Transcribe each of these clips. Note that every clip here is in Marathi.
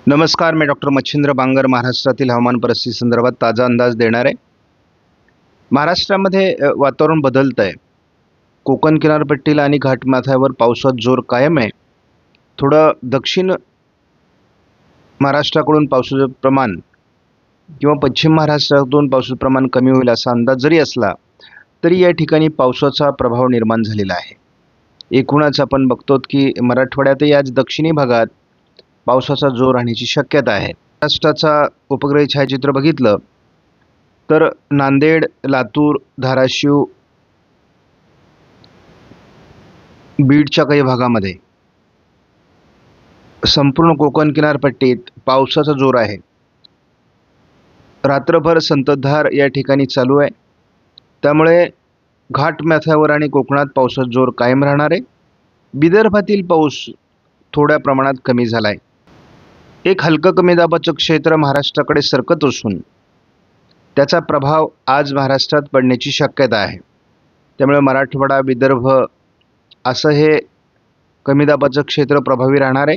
नमस्कार, मी डॉक्टर मच्छिंद्र बांगर महाराष्ट्रातील हवामान परिस्थिती संदर्भात ताजा अंदाज देणार आहे. महाराष्ट्रामध्ये वातावरण बदलत आहे. कोकण किनारपट्टीला आणि घाटमाथ्यावर पावसाचा जोर कायम आहे. थोडं दक्षिण महाराष्ट्राकडून पावसाचं प्रमाण किंवा पश्चिम महाराष्ट्रातून पावसाचं प्रमाण कमी होईल असा अंदाज जरी असला तरी या ठिकाणी पावसाचा प्रभाव निर्माण झालेला आहे. एकूणच आपण बघतो की मराठवाड्यातही आज दक्षिणी भागात पावसाचा जोर राहण्याची शक्यता आहे. महाराष्ट्राचा उपग्रही छायाचित्र बघितलं तर नांदेड, लातूर, धाराशिव, बीडच्या काही भागामध्ये संपूर्ण कोकण किनारपट्टीत पावसाचा जोर आहे. रात्रभर संततधार या ठिकाणी चालू आहे. त्यामुळे घाटमाथ्यावर आणि कोकणात पावसाचा जोर कायम राहणार आहे. विदर्भातील पाऊस थोड्या प्रमाणात कमी झाला आहे. एक हलकं कमी दाबाचं क्षेत्र महाराष्ट्राकडे सरकत असून त्याचा प्रभाव आज महाराष्ट्रात पडण्याची शक्यता आहे. त्यामुळे मराठवाडा, विदर्भ असं हे कमी दाबाचं क्षेत्र प्रभावी राहणार आहे.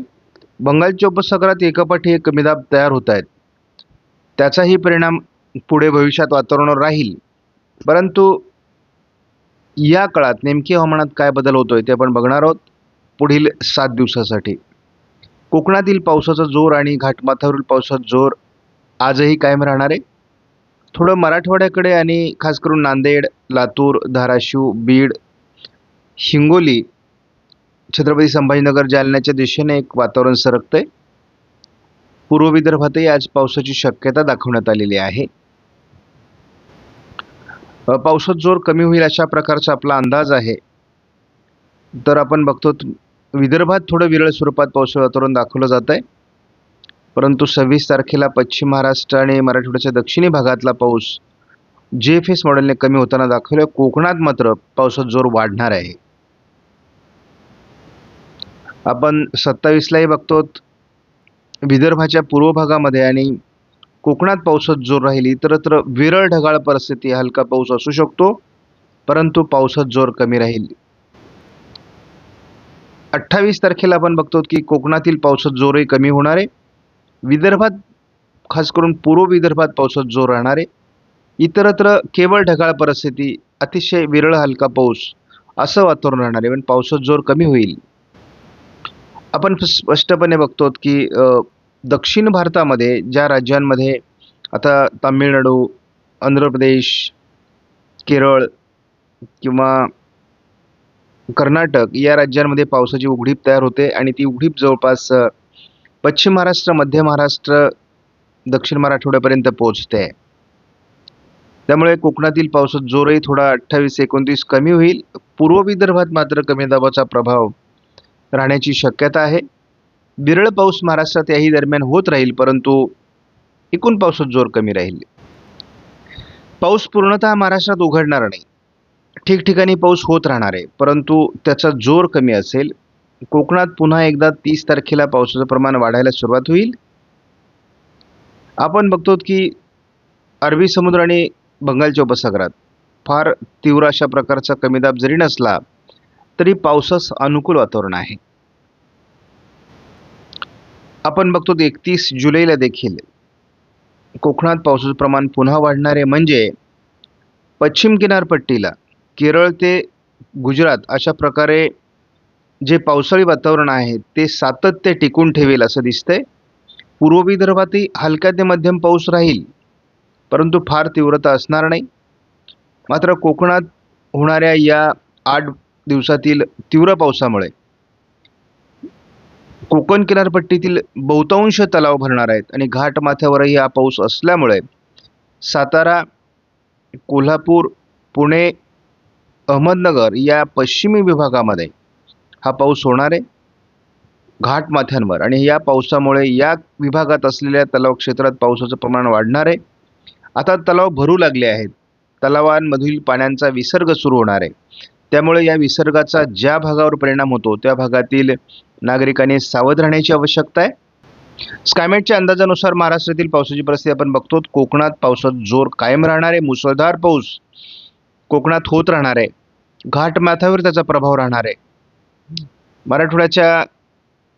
बंगालच्या उपसागरात एकापाठी एक कमी दाब तयार होत आहेत. त्याचाही परिणाम पुढे भविष्यात वातावरणावर राहील. परंतु या काळात नेमकी हवामानात काय बदल होतोय ते आपण बघणार आहोत पुढील 7 दिवसासाठी. कोकणातील पावसाचा जोर आणि घाटमाथ्यावरील पावसाचा जोर आजही कायम राहणार आहे. थोडं मराठवाड्याकडे आणि खास करून नांदेड, लातूर, धाराशिव, बीड, हिंगोली, छत्रपती संभाजीनगर, जालन्याच्या दिशेने एक वातावरण सरकतंय. पूर्व विदर्भातही आज पावसाची शक्यता दाखवण्यात आलेली आहे. पावसाचा जोर कमी होईल अशा प्रकारचा आपला अंदाज आहे. तर आपण बघतो विदर्भात थोडं विरळ स्वरूपात पावसाचं वातावरण दाखवलं जात आहे. परंतु 26 तारखेला पश्चिम महाराष्ट्र आणि मराठवाड्याच्या दक्षिणी भागातला पाऊस GFS मॉडेलने कमी होताना दाखवलं. कोकणात मात्र पावसाचा जोर वाढणार आहे. आपण 27लाही बघतो विदर्भाच्या पूर्व भागामध्ये आणि कोकणात पावसाचा जोर राहील. इतरत्र विरळ ढगाळ परिस्थिती, हलका पाऊस असू शकतो परंतु पावसाचा जोर कमी राहील. 28 तारखेला आपण बघतो की कोकणातील पावसाचा जोरही कमी होणार आहे. विदर्भात खास करून पूर्व विदर्भात पावसाचा जोर राहणार आहे. इतरत्र केवळ ढगाळ परिस्थिती, अतिशय विरळ हलका पाऊस असं वातावरण राहणार आहे. पण पावसाचा जोर कमी होईल. आपण स्पष्टपणे बघतो की दक्षिण भारतामध्ये ज्या राज्यांमध्ये आता तामिळनाडू, आंध्र प्रदेश, केरळ किंवा कर्नाटक या राज्यांमध्ये पावसाची उघडीप तयार होते आणि ती उघडीप जवळपास पश्चिम महाराष्ट्र, मध्य महाराष्ट्र, दक्षिण मराठवाड्यापर्यंत पोहोचते. त्यामुळे कोकणातील पावसाचा जोरही थोडा 28-29 कमी होईल. पूर्व विदर्भात मात्र कमी दाबाचा प्रभाव राहण्याची शक्यता आहे. विरळ पाऊस महाराष्ट्रात याही दरम्यान होत राहील परंतु एकूण पावसाचा जोर कमी राहील. पाऊस पूर्णतः महाराष्ट्रात उघडणार नाही. ठिकठिकाणी पाऊस होत राहणार आहे परंतु त्याचा जोर कमी असेल. कोकणात पुन्हा एकदा 30 तारखेला पावसाचं प्रमाण वाढायला सुरुवात होईल. आपण बघतो की अरबी समुद्र आणि बंगालच्या उपसागरात फार तीव्र अशा प्रकारचा कमी दाब जरी नसला तरी पावसास अनुकूल वातावरण आहे. आपण बघतो 31 जुलैला देखील कोकणात पावसाचं प्रमाण पुन्हा वाढणार आहे. म्हणजे पश्चिम किनारपट्टीला केरळ ते गुजरात अशा प्रकारे जे पावसाळी वातावरण आहे ते सातत्य टिकून ठेवेल असं दिसतंय. पूर्व विदर्भातही हलक्या ते मध्यम पाऊस राहील परंतु फार तीव्रता असणार नाही. मात्र कोकणात होणाऱ्या या 8 दिवसातील तीव्र पावसामुळे कोकण किनारपट्टीतील बहुतांश तलाव भरणार आहेत आणि घाटमाथ्यावरही हा पाऊस असल्यामुळे सातारा, कोल्हापूर, पुणे, अहमदनगर या पश्चिमी विभागामध्ये हा पाऊस होणार आहे घाटमाथ्यांवर. आणि या पावसामुळे या विभागात असलेल्या तलाव क्षेत्रात पावसाचं प्रमाण वाढणार आहे. आता तलाव भरू लागले आहेत. तलावांमधील पाण्याचा विसर्ग सुरू होणार आहे. त्यामुळे या विसर्गाचा ज्या भागावर परिणाम होतो त्या भागातील नागरिकांनी सावध राहण्याची आवश्यकता आहे. स्कायमेटच्या अंदाजानुसार महाराष्ट्रातील पावसाची परिस्थिती आपण बघतो. कोकणात पावसाचा जोर कायम राहणार आहे. मुसळधार पाऊस कोकणात होत राहणार आहे. घाटमाथ्यावर त्याचा प्रभाव राहणार आहे. मराठवाड्याच्या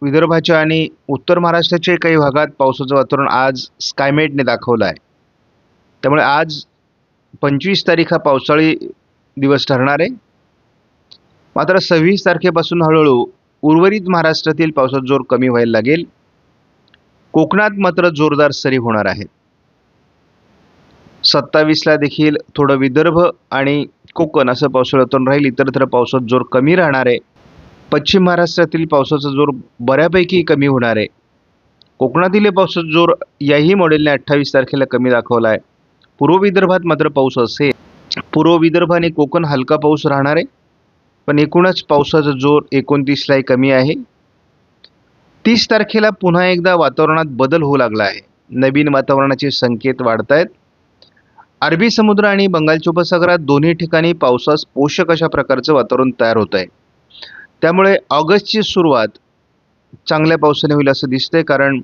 विदर्भाच्या आणि उत्तर महाराष्ट्राच्या काही भागात पावसाचं वातावरण आज स्कायमेटने दाखवलं आहे. त्यामुळे आज 25 तारीख हा पावसाळी दिवस ठरणार आहे. मात्र 26 तारखेपासून हळूहळू उर्वरित महाराष्ट्रातील पावसाचा जोर कमी व्हायला लागेल. कोकणात मात्र जोरदार सरी होणार आहेत. 27ला देखील थोडं विदर्भ आणि कोकण असं पावसाळी वातावरण राहील. इतरत्र पावसाचा जोर कमी राहणार आहे. पश्चिम महाराष्ट्रातील पावसाचा जोर बऱ्यापैकी कमी होणार आहे. कोकणातील पावसाचा जोर याही मॉडेलने 28 तारखेला कमी दाखवला आहे. पूर्व विदर्भात मात्र पाऊस असेल. पूर्व विदर्भ आणि कोकण हलका पाऊस राहणार आहे, पण एकूणच पावसाचा जोर 29लाही कमी आहे. 30 तारखेला पुन्हा एकदा वातावरणात बदल होऊ लागला आहे. नवीन वातावरणाचे संकेत वाढत आहेत. अरबी समुद्र आणि बंगालच्या उपसागरात दोन्ही ठिकाणी पावसास पोषक अशा प्रकारचं वातावरण तयार होत आहे. त्यामुळे ऑगस्टची सुरुवात चांगल्या पावसाने होईल असं दिसतंय. कारण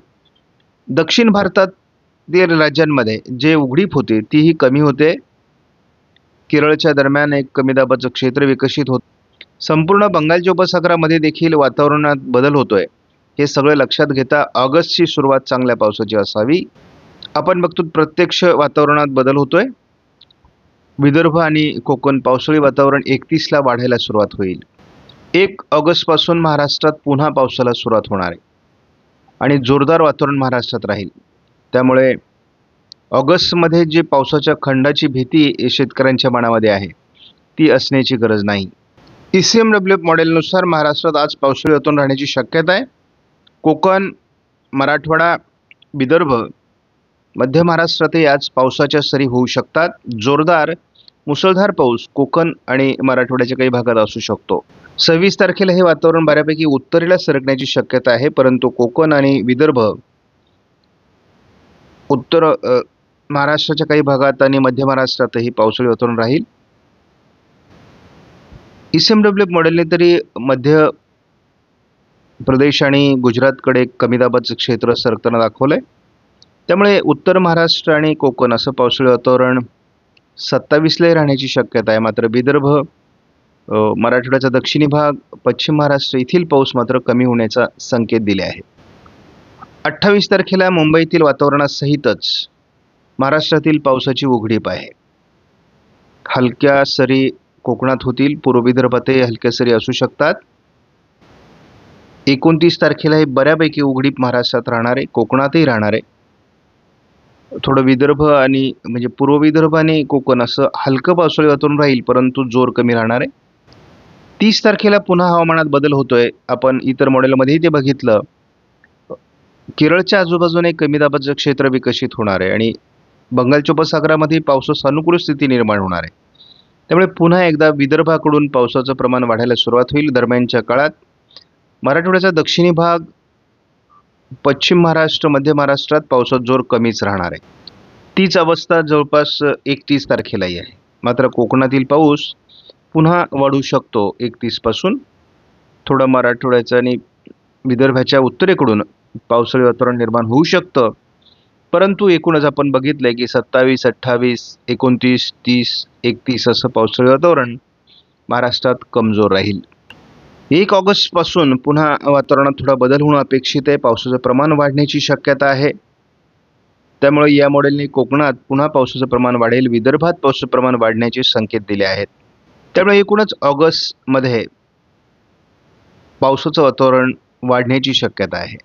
दक्षिण भारतातील राज्यांमध्ये जे उघडीप होते तीही कमी होते. केरळच्या दरम्यान एक कमी दाबाचं क्षेत्र विकसित होत. संपूर्ण बंगालच्या उपसागरामध्ये देखील वातावरणात बदल होतोय. हे सगळं लक्षात घेता ऑगस्टची सुरुवात चांगल्या पावसाची असावी. आपण बघतो प्रत्यक्ष वातावरणात बदल होतोय. विदर्भ आणि कोकण पावसाळी वातावरण 31ला वाढायला सुरुवात होईल. 1 ऑगस्टपासून महाराष्ट्रात पुन्हा पावसाला सुरुवात होणार आहे आणि जोरदार वातावरण महाराष्ट्रात राहील. त्यामुळे ऑगस्टमध्ये जे पावसाच्या खंडाची भीती शेतकऱ्यांच्या मनामध्ये आहे ती असण्याची गरज नाही. ECMWF मॉडेलनुसार महाराष्ट्रात आज पावसाळी वातावरण राहण्याची शक्यता आहे. कोकण, मराठवाडा, विदर्भ, मध्य महाराष्ट्रातही आज पावसाच्या सरी होऊ शकतात. जोरदार मुसळधार पाऊस कोकण आणि मराठवाड्याच्या काही भागात असू शकतो. 26 तारखेला हे वातावरण बऱ्यापैकी उत्तरेला सरकण्याची शक्यता आहे, परंतु कोकण आणि विदर्भ, उत्तर महाराष्ट्राच्या काही भागात आणि मध्य महाराष्ट्रातही पावसाळी वातावरण राहील. ECMWF मॉडेलने तरी मध्य प्रदेश आणि गुजरातकडे कमी दाबाचं क्षेत्र सरकताना दाखवलंय. त्यामुळे उत्तर महाराष्ट्र आणि कोकण असं पावसाळी वातावरण 27लाही राहण्याची शक्यता आहे. मात्र विदर्भ, मराठवाड्याचा दक्षिणी भाग, पश्चिम महाराष्ट्र येथील पाऊस मात्र कमी होण्याचा संकेत दिले आहे. 28 तारखेला मुंबईतील वातावरणासहितच महाराष्ट्रातील पावसाची उघडीप आहे. हलक्या सरी कोकणात होतील. पूर्व विदर्भातही हलक्या सरी असू शकतात. 29 तारखेला हे बऱ्यापैकी उघडीप महाराष्ट्रात राहणार आहे. कोकणातही राहणार आहे. थोडं विदर्भ आणि म्हणजे पूर्व विदर्भ आणि कोकण असं हलकं पावसाळी वातावरण राहील, परंतु जोर कमी राहणार आहे. 30 तारखेला पुन्हा हवामानात बदल होतोय. आपण इतर मॉडेलमध्येही ते बघितलं. केरळच्या आजूबाजूने कमी दाबाचं क्षेत्र विकसित होणार आहे आणि बंगालच्या उपसागरामध्ये पावसास अनुकूल स्थिती निर्माण होणार आहे. त्यामुळे पुन्हा एकदा विदर्भाकडून पावसाचं प्रमाण वाढायला सुरुवात होईल. दरम्यानच्या काळात मराठवाड्याचा दक्षिणी भाग, पश्चिम महाराष्ट्र, मध्य महाराष्ट्रात पावसाचा जोर कमीच राहणार आहे. तीच अवस्था जवळपास 31 तारखेलाही आहे. मात्र कोकणातील पाऊस पुन्हा वाढू शकतो 31 पासून. थोडं मराठवाड्याचं आणि विदर्भाच्या उत्तरेकडून पावसाळी वातावरण निर्माण होऊ शकतं, परंतु एकूणच आपण बघितलंय की 27, 28, 29, 30, 31 असं पावसाळी वातावरण महाराष्ट्रात कमजोर राहील. 1 ऑगस्टपासून पुन्हा वातावरणात थोडा बदल होणं अपेक्षित आहे. पावसाचं प्रमाण वाढण्याची शक्यता आहे. त्यामुळे या मॉडेलने कोकणात पुन्हा पावसाचं प्रमाण वाढेल. विदर्भात पावसाचं प्रमाण वाढण्याचे संकेत दिले आहेत. त्यामुळे एकूणच ऑगस्टमध्ये पावसाचं वातावरण वाढण्याची शक्यता आहे.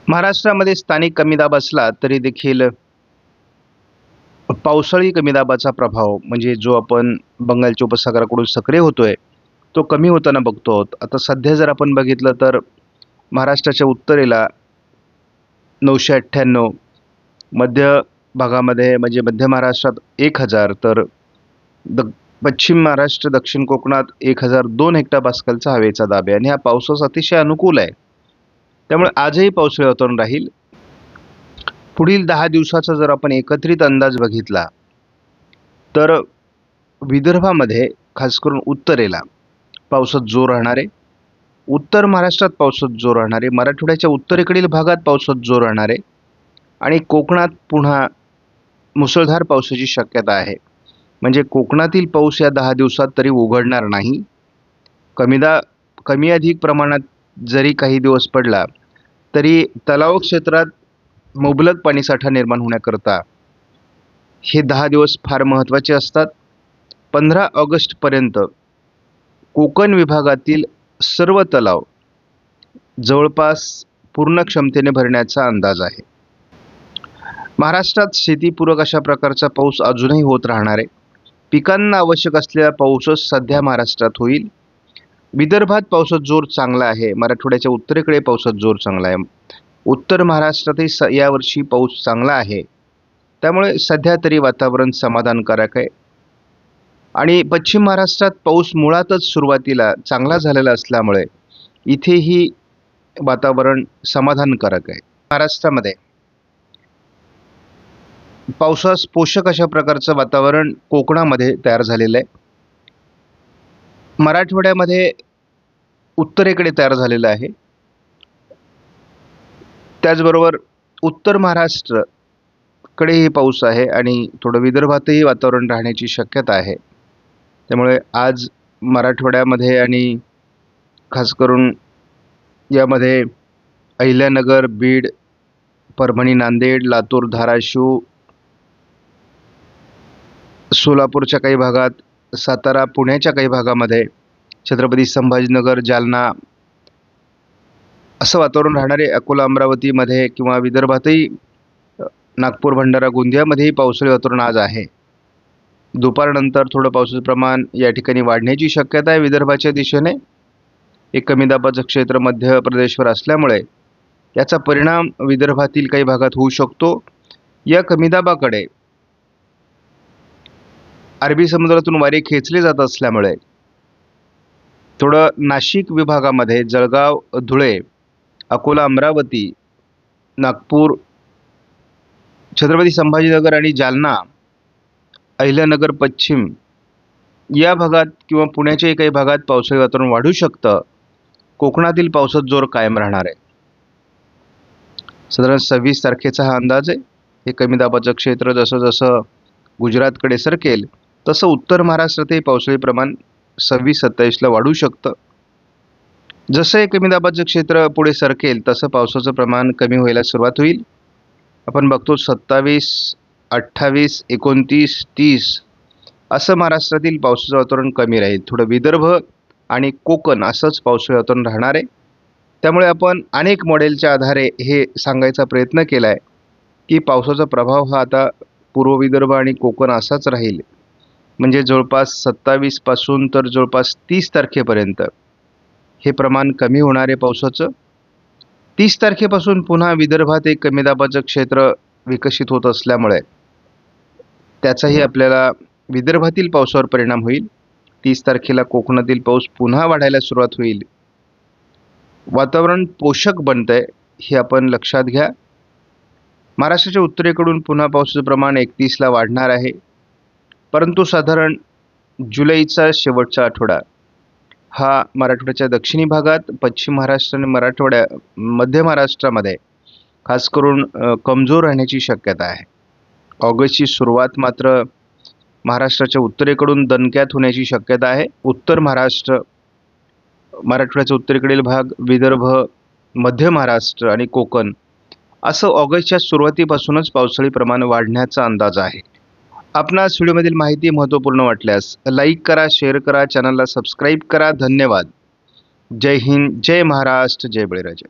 महाराष्ट्रामध्ये स्थानिक कमी दाब असला तरी देखील पावसाळी कमी दाबाचा प्रभाव म्हणजे जो आपण बंगालच्या उपसागराकडून सक्रिय होतोय तो कमी होताना बघतो आहोत. आता सध्या जर आपण बघितलं तर महाराष्ट्राच्या उत्तरेला 998, मध्य भागामध्ये म्हणजे मध्य महाराष्ट्रात 1000, तर पश्चिम महाराष्ट्र, दक्षिण कोकणात 1002 हेक्टोपास्कलचा हवेचा दाब आहे आणि हा पावसास अतिशय अनुकूल आहे. त्यामुळे आजही पावसाळी वातावरण राहील. पुढील 10 दिवसाचा जर आपण एकत्रित अंदाज बघितला तर विदर्भामध्ये खास करून उत्तरेला पावसात जोर राहणार आहे. उत्तर महाराष्ट्रात पावसात जोर राहणार आहे. मराठवाड्याच्या उत्तरेकडील भागात पावसात जोर राहणार आहे आणि कोकणात पुन्हा मुसळधार पावसाची शक्यता आहे. म्हणजे कोकणातील पाऊस या 10 दिवसात तरी उघडणार नाही. कमी अधिक प्रमाणात जरी काही दिवस पडला तरी तलाव क्षेत्रात मुबलक पाणीसाठा निर्माण होण्याकरता हे 10 दिवस फार महत्त्वाचे असतात. 15 ऑगस्टपर्यंत कोकण विभागातील सर्व तलाव जवळपास पूर्ण क्षमतेने भरण्याचा अंदाज आहे. महाराष्ट्रात शेतीपूरक अशा प्रकारचा पाऊस अजूनही होत राहणार आहे. पिकांना आवश्यक असलेला पाऊसच सध्या महाराष्ट्रात होईल. विदर्भात पावसाचा जोर चांगला आहे. मराठवाड्याच्या उत्तरेकडे पावसाचा जोर चांगला आहे. उत्तर महाराष्ट्रातही यावर्षी पाऊस चांगला आहे. त्यामुळे सध्या तरी वातावरण समाधानकारक आहे. आणि पश्चिम महाराष्ट्रात पाऊस मुळातच सुरुवातीला चांगला झालेला असल्यामुळे इथेही वातावरण समाधानकारक आहे. महाराष्ट्रामध्ये पावसास पोषक अशा प्रकारचं वातावरण कोकणामध्ये तयार झालेलं आहे. मराठवाड्यामध्ये उत्तरेकडे तयार झालेलं आहे. त्याचबरोबर उत्तर महाराष्ट्रकडेही पाऊस आहे आणि थोडं विदर्भातही वातावरण राहण्याची शक्यता आहे. त्यामुळे आज मराठवाड्यामध्ये आणि खास करून यामध्ये अहिल्यानगर, बीड, परभणी, नांदेड, लातूर, धाराशिव, सोलापूरच्या काही भागात, सातारा, पुण्याच्या काही भागामध्ये, छत्रपती संभाजीनगर, जालना असं वातावरण राहणार आहे. अकोला, अमरावतीमध्ये किंवा विदर्भातही नागपूर, भंडारा, गोंदियामध्येही पावसाळी वातावरण आज आहे. दुपारनंतर थोडं पावसाचं प्रमाण या ठिकाणी वाढण्याची शक्यता आहे. विदर्भाच्या दिशेने एक कमी दाबाचं क्षेत्र मध्य प्रदेशवर असल्यामुळे याचा परिणाम विदर्भातील काही भागात होऊ शकतो. या कमी दाबाकडे अरबी समुद्रातून वारे खेचले जात असल्यामुळे थोडं नाशिक विभागामध्ये जळगाव, धुळे, अकोला, अमरावती, नागपूर, छत्रपती संभाजीनगर आणि जालना, अहिल्यानगर पश्चिम या भागात किंवा पुण्याच्याही काही भागात पावसाळी वातावरण वाढू शकतं. कोकणातील पावसाचा जोर कायम राहणार आहे. साधारण 26 तारखेचा हा अंदाज आहे. हे कमी दाबाचं क्षेत्र जसं जसं गुजरातकडे सरकेल तसं उत्तर महाराष्ट्रातही पावसाळी प्रमाण 26-27ला वाढू शकतं. जसं हे कमी दाबाचं क्षेत्र पुढे सरकेल तसं पावसाचं प्रमाण कमी व्हायला सुरुवात होईल. आपण बघतो 27, 28, 29, 30 असं महाराष्ट्रातील पावसाचं वातावरण कमी राहील. थोडं विदर्भ आणि कोकण असंच पावसाळी वातावरण राहणार आहे. त्यामुळे आपण अनेक मॉडेलच्या आधारे हे सांगायचा प्रयत्न केला आहे की पावसाचा प्रभाव हा आता पूर्व विदर्भ आणि कोकण असाच राहील. म्हणजे जवळपास 27 पासून तर जवळपास 30 तारखेपर्यंत हे प्रमाण कमी होणार आहे पावसाचं. 30 तारखेपासून पुन्हा विदर्भात एक कमी दाबाचं क्षेत्र विकसित होत असल्यामुळे त्याचाही आपल्याला विदर्भातील पावसावर परिणाम होईल. 30 तारखेला कोकणातील पाऊस पुन्हा वाढायला सुरुवात होईल. वातावरण पोषक बनतंय हे आपण लक्षात घ्या. महाराष्ट्राच्या उत्तरेकडून पुन्हा पावसाचं प्रमाण 31ला वाढणार आहे. परंतु साधारण जुलैचा शेवटचा आठवडा हा मराठवाड्याच्या दक्षिणी भागात, पश्चिम महाराष्ट्र आणि मध्य महाराष्ट्रामध्ये खास करून कमजोर राहण्याची शक्यता आहे. ऑगस्टची सुरुवात मात्र महाराष्ट्राच्या उत्तरेकडून दणक्यात होण्याची शक्यता आहे. उत्तर महाराष्ट्र, मराठवाड्याचा उत्तरेकडील भाग, विदर्भ, मध्य महाराष्ट्र आणि कोकण असं ऑगस्टच्या सुरुवातीपासूनच पावसाळी प्रमाण वाढण्याचा अंदाज आहे. आपणास व्हिडिओमधील माहिती महत्त्वपूर्ण वाटल्यास लाईक करा, शेअर करा, चॅनलला सबस्क्राईब करा. धन्यवाद. जय हिंद, जय महाराष्ट्र, जय बळीराजा.